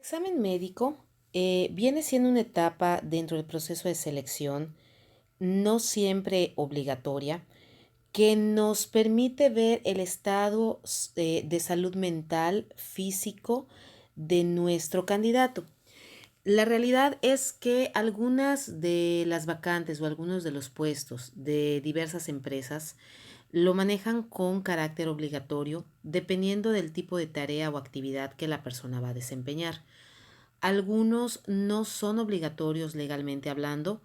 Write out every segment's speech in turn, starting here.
Examen médico viene siendo una etapa dentro del proceso de selección, no siempre obligatoria, que nos permite ver el estado de salud mental, físico de nuestro candidato. La realidad es que algunas de las vacantes o algunos de los puestos de diversas empresas lo manejan con carácter obligatorio dependiendo del tipo de tarea o actividad que la persona va a desempeñar. Algunos no son obligatorios legalmente hablando,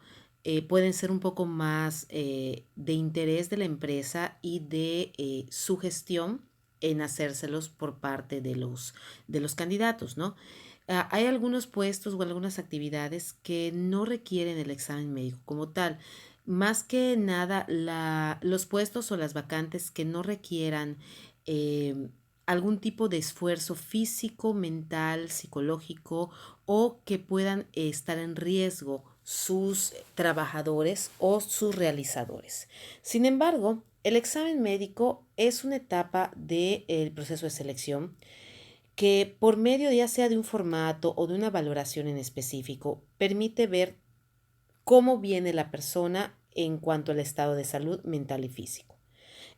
pueden ser un poco más de interés de la empresa y de su gestión en hacérselos por parte de los candidatos, ¿no? Hay algunos puestos o algunas actividades que no requieren el examen médico como tal. Más que nada, los puestos o las vacantes que no requieran eh, algún tipo de esfuerzo físico, mental, psicológico o que puedan estar en riesgo sus trabajadores o sus realizadores. Sin embargo, el examen médico es una etapa del proceso de selección que por medio ya sea de un formato o de una valoración en específico permite ver cómo viene la persona en cuanto al estado de salud mental y físico.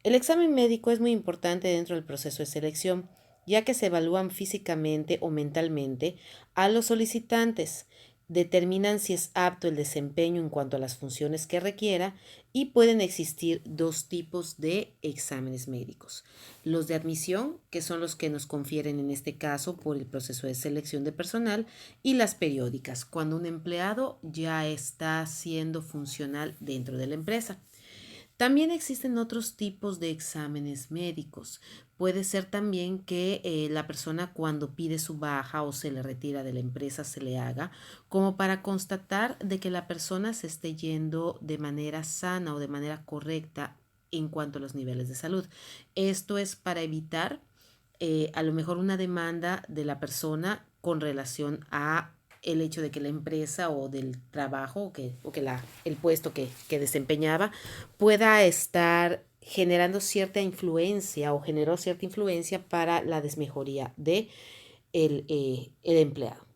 El examen médico es muy importante dentro del proceso de selección, ya que se evalúan físicamente o mentalmente a los solicitantes, determinan si es apto el desempeño en cuanto a las funciones que requiera y pueden existir dos tipos de exámenes médicos. Los de admisión, que son los que nos confieren en este caso por el proceso de selección de personal, y las periódicas, cuando un empleado ya está siendo funcional dentro de la empresa. También existen otros tipos de exámenes médicos. Puede ser también que la persona cuando pide su baja o se le retira de la empresa se le haga como para constatar de que la persona se esté yendo de manera sana o de manera correcta en cuanto a los niveles de salud. Esto es para evitar a lo mejor una demanda de la persona con relación a el hecho de que la empresa o del trabajo o que el puesto que desempeñaba pueda estar generando cierta influencia o generó cierta influencia para la desmejoría de el empleado.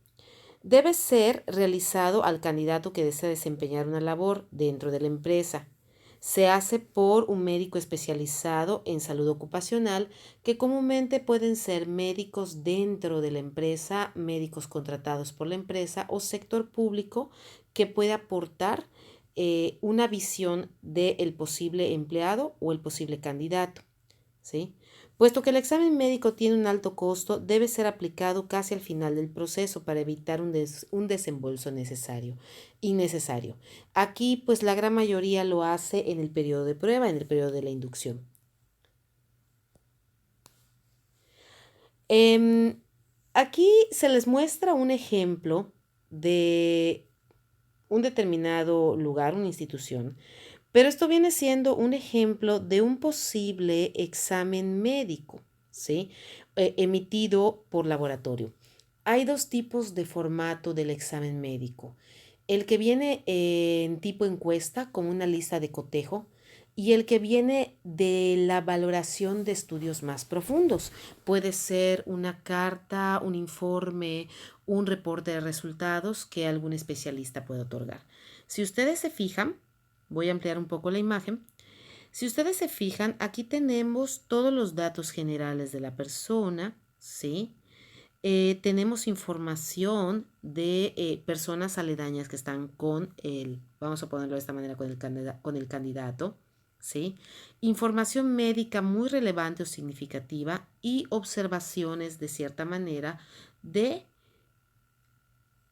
Debe ser realizado al candidato que desea desempeñar una labor dentro de la empresa. Se hace por un médico especializado en salud ocupacional, que comúnmente pueden ser médicos dentro de la empresa, médicos contratados por la empresa o sector público que puede aportar una visión del posible empleado o el posible candidato. ¿Sí? Puesto que el examen médico tiene un alto costo, debe ser aplicado casi al final del proceso para evitar un desembolso innecesario. Aquí, pues la gran mayoría lo hace en el periodo de prueba, en el periodo de la inducción. Em, Aquí se les muestra un ejemplo de un determinado lugar, una institución, pero esto viene siendo un ejemplo de un posible examen médico, ¿sí? Emitido por laboratorio. Hay dos tipos de formato del examen médico. El que viene en tipo encuesta, como una lista de cotejo, y el que viene de la valoración de estudios más profundos. Puede ser una carta, un informe, un reporte de resultados que algún especialista puede otorgar. Si ustedes se fijan, voy a ampliar un poco la imagen. Si ustedes se fijan, aquí tenemos todos los datos generales de la persona, ¿sí? Tenemos información de personas aledañas que están vamos a ponerlo de esta manera, con el candidato, ¿sí? Información médica muy relevante o significativa y observaciones de cierta manera de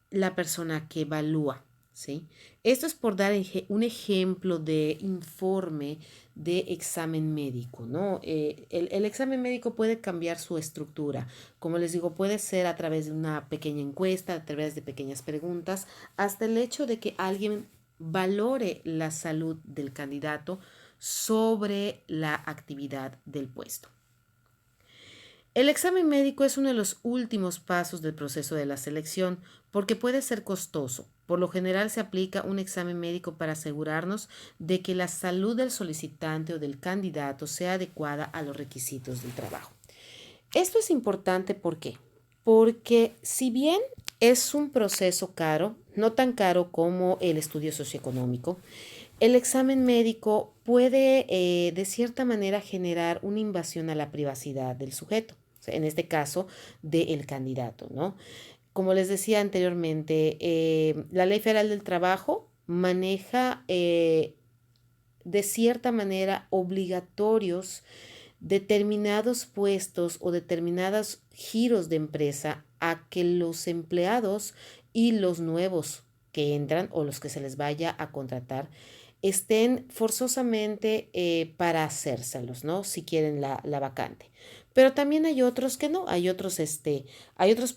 la persona que evalúa, ¿sí? Esto es por dar un ejemplo de informe de examen médico, ¿no? El examen médico puede cambiar su estructura. Como les digo, puede ser a través de una pequeña encuesta, a través de pequeñas preguntas, hasta el hecho de que alguien valore la salud del candidato sobre la actividad del puesto. El examen médico es uno de los últimos pasos del proceso de la selección porque puede ser costoso. Por lo general se aplica un examen médico para asegurarnos de que la salud del solicitante o del candidato sea adecuada a los requisitos del trabajo. Esto es importante, ¿por qué? Porque si bien Es un proceso caro, no tan caro como el estudio socioeconómico. El examen médico puede, de cierta manera, generar una invasión a la privacidad del sujeto, o sea, en este caso, del candidato, ¿no? Como les decía anteriormente, la Ley Federal del Trabajo maneja de cierta manera obligatorios determinados puestos o determinados giros de empresa a que los empleados y los nuevos que entran o los que se les vaya a contratar estén forzosamente para hacérselos, ¿no? Si quieren la vacante. Pero también hay otros que no, hay otros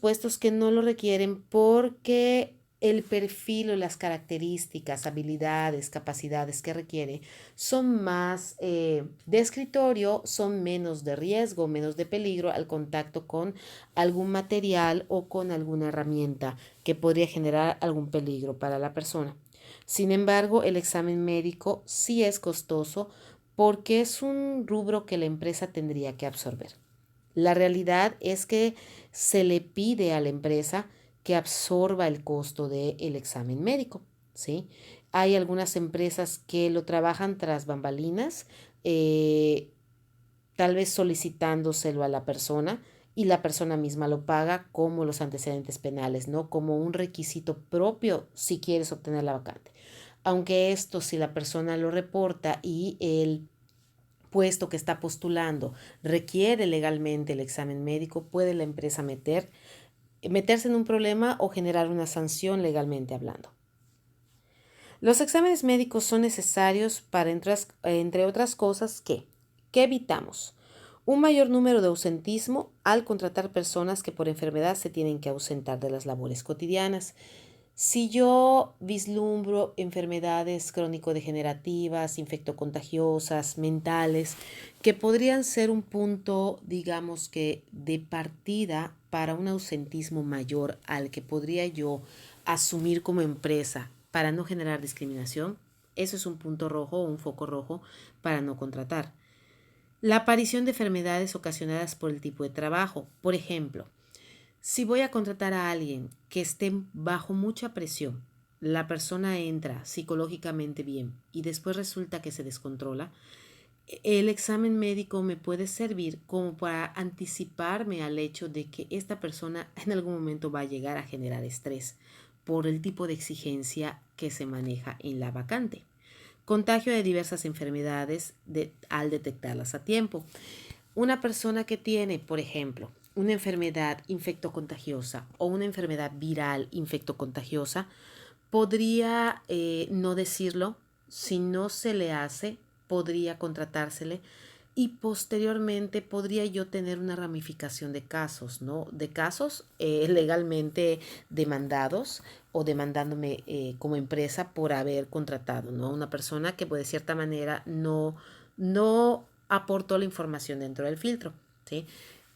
puestos que no lo requieren porque el perfil o las características, habilidades, capacidades que requiere son más de escritorio, son menos de riesgo, menos de peligro al contacto con algún material o con alguna herramienta que podría generar algún peligro para la persona. Sin embargo, el examen médico sí es costoso porque es un rubro que la empresa tendría que absorber. La realidad es que se le pide a la empresa que absorba el costo del examen médico, ¿sí? Hay algunas empresas que lo trabajan tras bambalinas, eh, tal vez solicitándoselo a la persona y la persona misma lo paga como los antecedentes penales, ¿no? Como un requisito propio si quieres obtener la vacante. Aunque esto, si la persona lo reporta y el puesto que está postulando requiere legalmente el examen médico, puede la empresa meterse en un problema o generar una sanción legalmente hablando. Los exámenes médicos son necesarios para, entre otras cosas, ¿qué evitamos? Un mayor número de ausentismo al contratar personas que por enfermedad se tienen que ausentar de las labores cotidianas. Si yo vislumbro enfermedades crónico-degenerativas, infectocontagiosas, mentales, que podrían ser un punto, digamos que, de partida para un ausentismo mayor al que podría yo asumir como empresa para no generar discriminación, eso es un punto rojo o un foco rojo para no contratar. La aparición de enfermedades ocasionadas por el tipo de trabajo, por ejemplo, si voy a contratar a alguien que esté bajo mucha presión, la persona entra psicológicamente bien y después resulta que se descontrola, el examen médico me puede servir como para anticiparme al hecho de que esta persona en algún momento va a llegar a generar estrés por el tipo de exigencia que se maneja en la vacante. Contagio de diversas enfermedades al detectarlas a tiempo. Una persona que tiene, por ejemplo, una enfermedad infectocontagiosa o una enfermedad viral infectocontagiosa, podría no decirlo, si no se le hace, podría contratársele y posteriormente podría yo tener una ramificación de casos, ¿no? De casos legalmente demandados o demandándome como empresa por haber contratado, ¿no? Una persona que pues, de cierta manera no aportó la información dentro del filtro, ¿sí?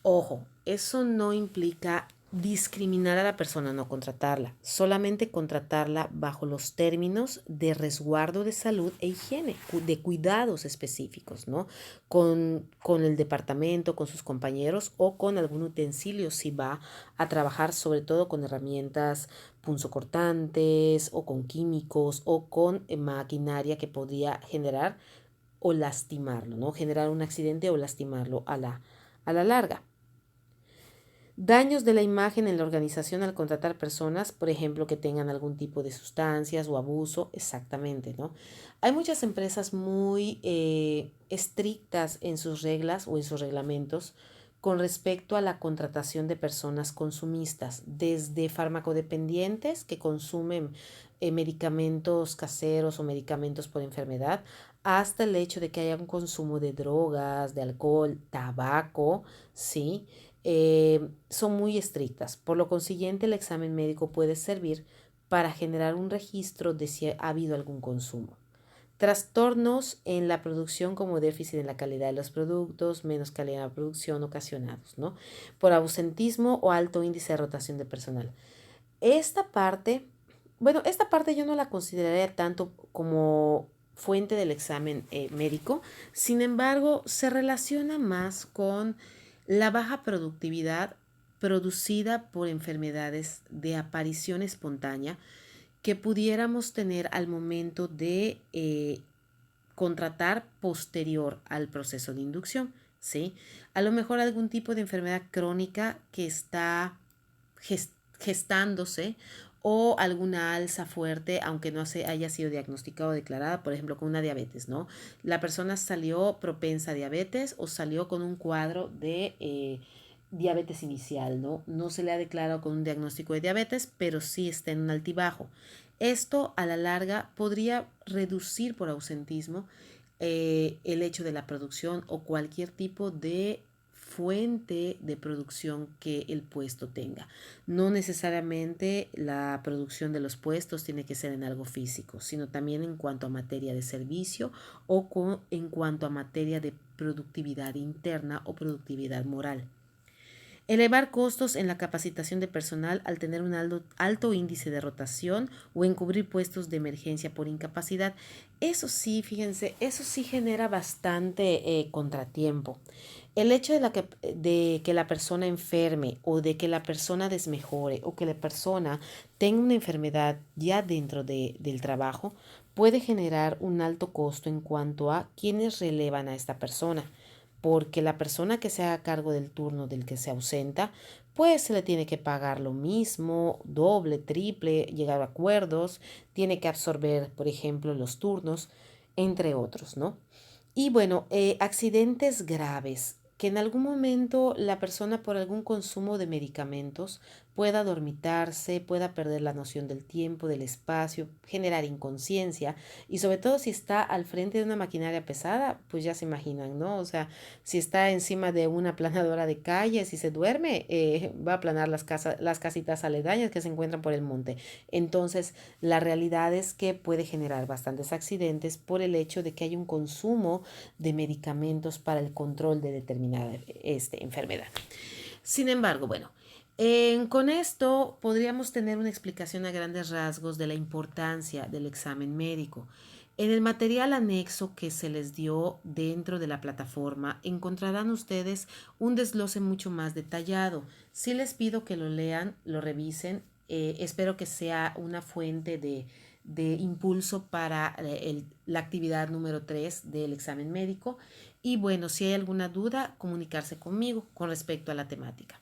Ojo, eso no implica discriminar a la persona, no contratarla, solamente contratarla bajo los términos de resguardo de salud e higiene, de cuidados específicos, ¿no? Con el departamento, con sus compañeros o con algún utensilio si va a trabajar sobre todo con herramientas punzocortantes o con químicos o con maquinaria que podría generar o lastimarlo, ¿no? Generar un accidente o lastimarlo a la larga. Daños de la imagen en la organización al contratar personas, por ejemplo, que tengan algún tipo de sustancias o abuso, exactamente, ¿no? Hay muchas empresas muy estrictas en sus reglas o en sus reglamentos con respecto a la contratación de personas consumistas, desde farmacodependientes que consumen medicamentos caseros o medicamentos por enfermedad, hasta el hecho de que haya un consumo de drogas, de alcohol, tabaco, ¿sí? Son muy estrictas. Por lo consiguiente, el examen médico puede servir para generar un registro de si ha habido algún consumo. Trastornos en la producción como déficit en la calidad de los productos, menos calidad de la producción ocasionados, ¿no? Por ausentismo o alto índice de rotación de personal. Esta parte, bueno, esta parte yo no la consideraría tanto como fuente del examen médico, sin embargo, se relaciona más con la baja productividad producida por enfermedades de aparición espontánea que pudiéramos tener al momento de contratar posterior al proceso de inducción, ¿sí? A lo mejor algún tipo de enfermedad crónica que está gestándose o alguna alza fuerte, aunque no se haya sido diagnosticado o declarada, por ejemplo, con una diabetes, ¿no? La persona salió propensa a diabetes o salió con un cuadro de diabetes inicial, ¿no? No se le ha declarado con un diagnóstico de diabetes, pero sí está en un altibajo. Esto a la larga podría reducir por ausentismo el hecho de la producción o cualquier tipo de fuente de producción que el puesto tenga. No necesariamente la producción de los puestos tiene que ser en algo físico, sino también en cuanto a materia de servicio o en cuanto a materia de productividad interna o productividad moral. Elevar costos en la capacitación de personal al tener un alto índice de rotación o en cubrir puestos de emergencia por incapacidad. Eso sí, fíjense, eso sí genera bastante contratiempo. El hecho de que la persona enferme o de que la persona desmejore o que la persona tenga una enfermedad ya dentro del trabajo puede generar un alto costo en cuanto a quienes relevan a esta persona, porque la persona que se haga cargo del turno del que se ausenta, pues se le tiene que pagar lo mismo, doble, triple, llegar a acuerdos, tiene que absorber, por ejemplo, los turnos, entre otros, ¿no? Y bueno, accidentes graves, que en algún momento la persona por algún consumo de medicamentos pueda dormitarse, pueda perder la noción del tiempo, del espacio, generar inconsciencia y sobre todo si está al frente de una maquinaria pesada, pues ya se imaginan, ¿no? O sea, si está encima de una aplanadora de calles y se duerme, va a aplanar las casitas aledañas que se encuentran por el monte. Entonces, la realidad es que puede generar bastantes accidentes por el hecho de que hay un consumo de medicamentos para el control de determinada enfermedad. Sin embargo, bueno, con esto podríamos tener una explicación a grandes rasgos de la importancia del examen médico. En el material anexo que se les dio dentro de la plataforma encontrarán ustedes un desglose mucho más detallado. Sí les pido que lo lean, lo revisen. Espero que sea una fuente de impulso para la actividad número 3 del examen médico. Y bueno, si hay alguna duda, comunicarse conmigo con respecto a la temática.